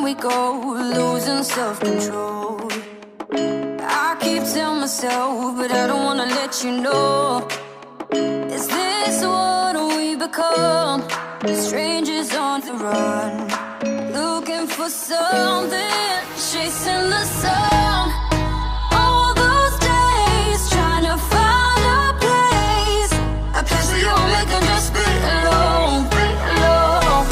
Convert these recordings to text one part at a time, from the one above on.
we go, losing self-control. I keep telling myself, but I don't wanna let you know. Is this what we become? Strangers on the run, looking for something, chasing the sun. All those days trying to find a place where you'll make them just be alone, be alone.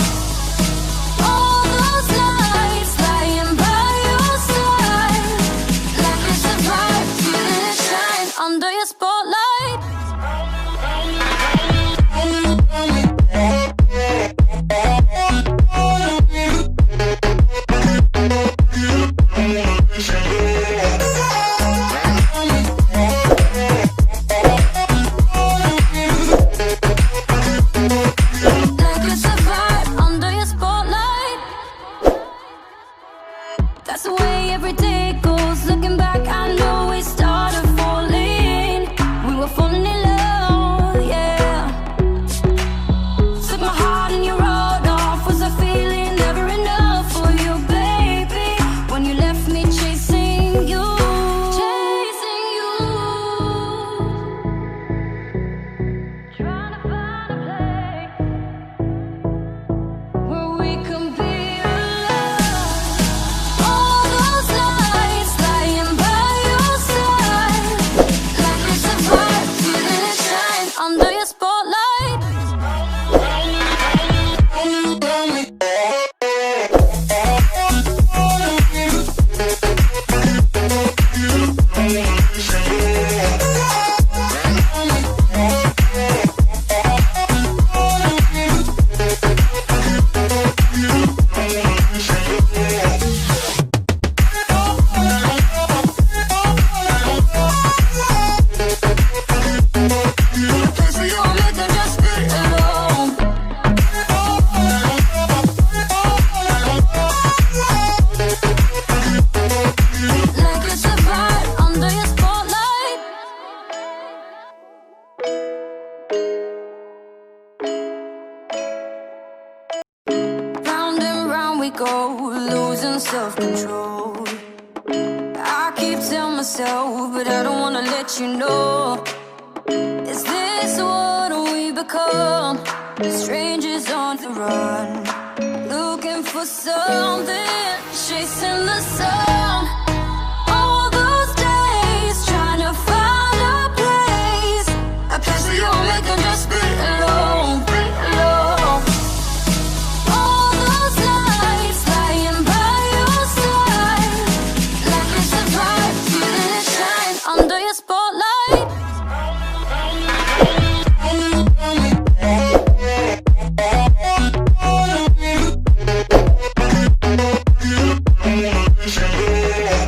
All those nights lying by your side, like it's a bright, feeling it shine under your spotlight. That's the way every day goes. Looking back, I know we started falling. We were falling in love, yeah. Took my heart and you wrote off. Was I feeling never enough for you, baby? When you left me chasing you, chasing you. Trying to find a place where we can be. Under your spotlight. We go, losing self-control. I keep telling myself, but I don't wanna let you know. Is this what we become? Strangers on the run, looking for something, chasing the sun. All those days trying to find a place where you'll make them just be alone, be alone. All those nights lying by your side, like it's a bright, feeling it shine under your spotlight. Yeah.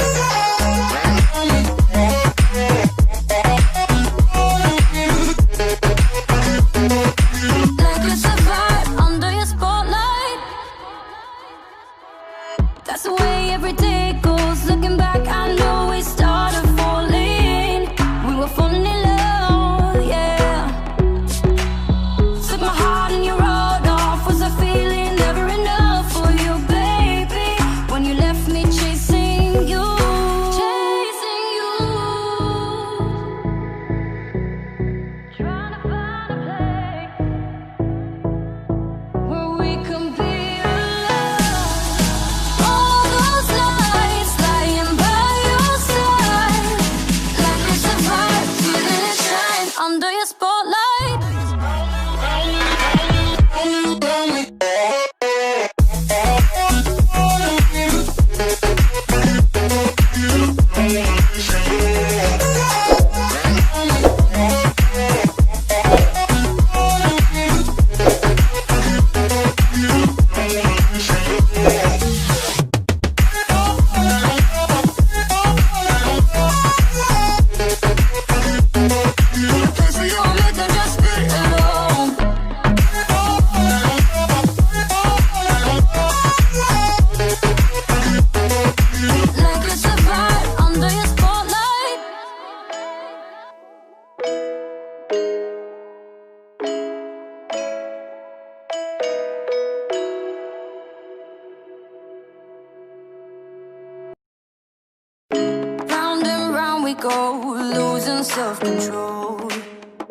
we go, losing self-control.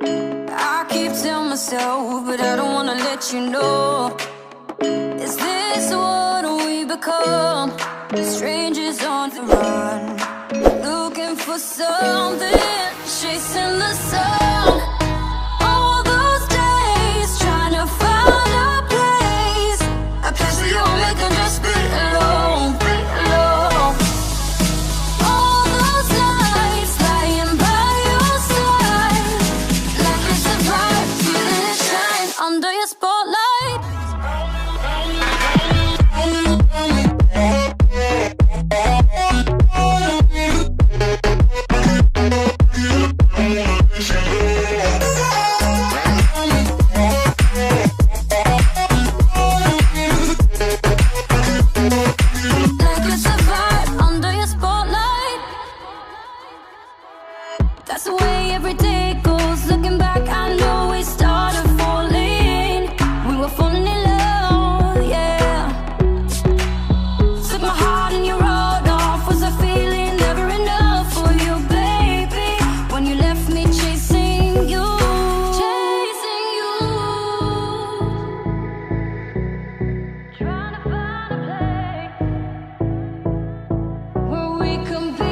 I keep telling myself, but I don't wanna let you know. Is this what we become? Strangers on the run, looking for something, chasing the sun. All those days trying to find a place where you and me can just be alone, be alone. All those nights lying by your side, like it's a bright, feeling it shine under your spotlight. That's the way every day goes. Looking back, I know we started falling. We were falling in love, yeah. Took my heart and you wrote off. Was a feeling never enough for you, baby? When you left me chasing you, chasing you. Trying to find a place where we can be.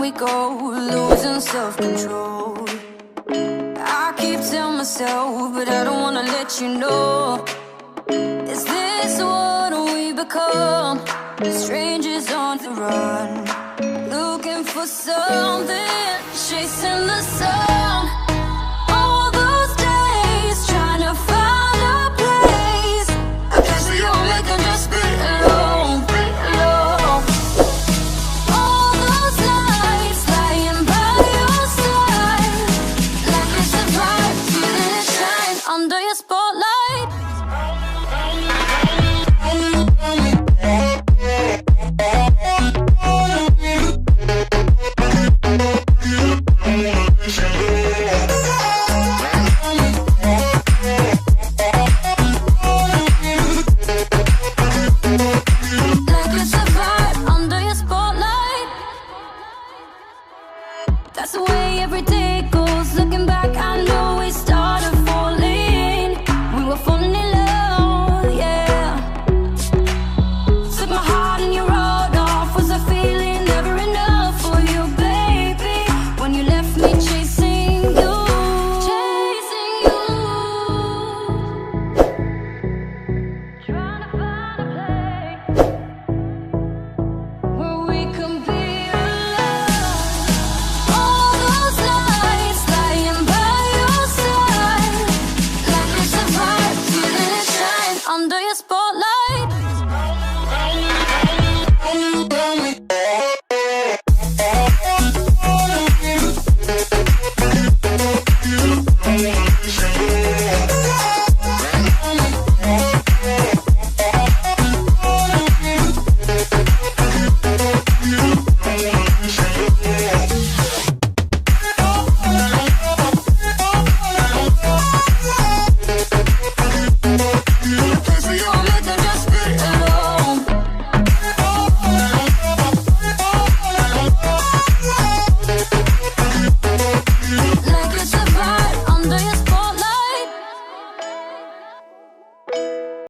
We go, losing self-control. I keep telling myself, but I don't wanna let you know. Is this what we become? Strangers on the run, looking for something, chasing the sun.